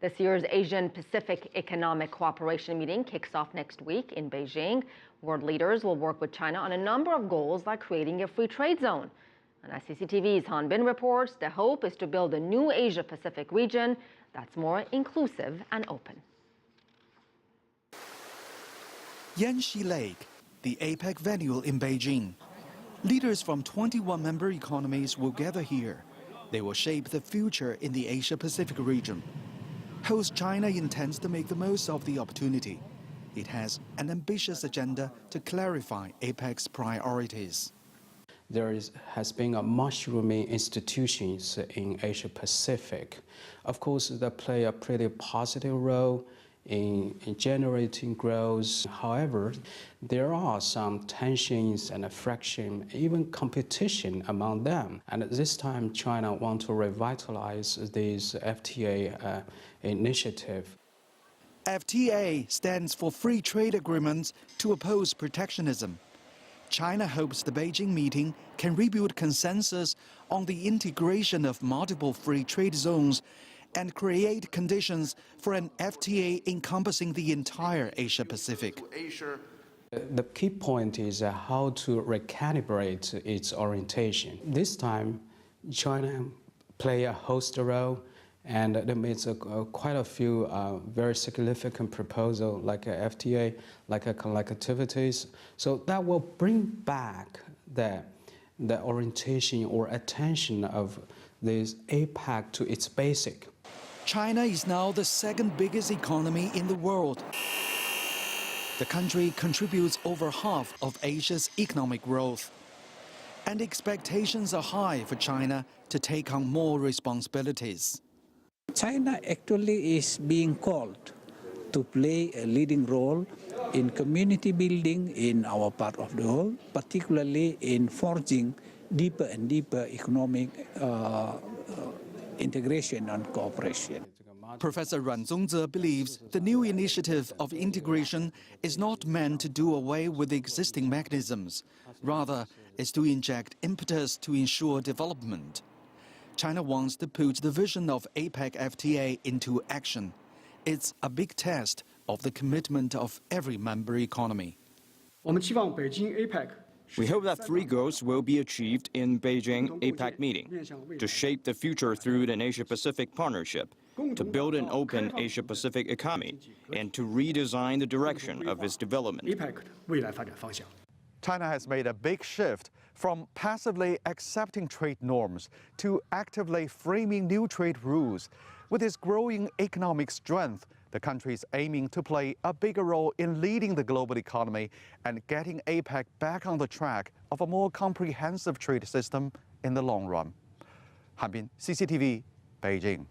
This year's Asian-Pacific Economic Cooperation meeting kicks off next week in Beijing. World leaders will work with China on a number of goals like creating a free trade zone. And as CCTV's Han Bin reports, the hope is to build a new Asia-Pacific region that's more inclusive and open. Yanxi Lake, the APEC venue in Beijing. Leaders from 21 member economies will gather here. They will shape the future in the Asia-Pacific region. Host China intends to make the most of the opportunity. It has an ambitious agenda to clarify APEC's priorities. There has been a mushrooming institutions in Asia-Pacific. Of course, they play a pretty positive role in generating growth. However, there are some tensions and friction, even competition among them. And at this time, China wants to revitalize this FTA initiative. FTA stands for Free Trade Agreements to oppose protectionism. China hopes the Beijing meeting can rebuild consensus on the integration of multiple free trade zones and create conditions for an FTA encompassing the entire Asia-Pacific. The key point is how to recalibrate its orientation. This time, China play a host role, and they made quite a few very significant proposals, like a FTA, like activities. So that will bring back the orientation or attention of this APEC to its basic. China is now the second biggest economy in the world. The country contributes over half of Asia's economic growth. And expectations are high for China to take on more responsibilities. China actually is being called to play a leading role in community building in our part of the world, particularly in forging deeper and deeper economic integration and cooperation. Professor Ran Zongze believes the new initiative of integration is not meant to do away with the existing mechanisms. Rather, is to inject impetus to ensure development. China wants to put the vision of APEC FTA into action. It's a big test of the commitment of every member economy. We hope that three goals will be achieved in Beijing APEC meeting: to shape the future through an Asia-Pacific partnership, to build an open Asia-Pacific economy, and to redesign the direction of its development. China has made a big shift from passively accepting trade norms to actively framing new trade rules. With its growing economic strength, the country is aiming to play a bigger role in leading the global economy and getting APEC back on the track of a more comprehensive trade system in the long run. Han Bin, CCTV, Beijing.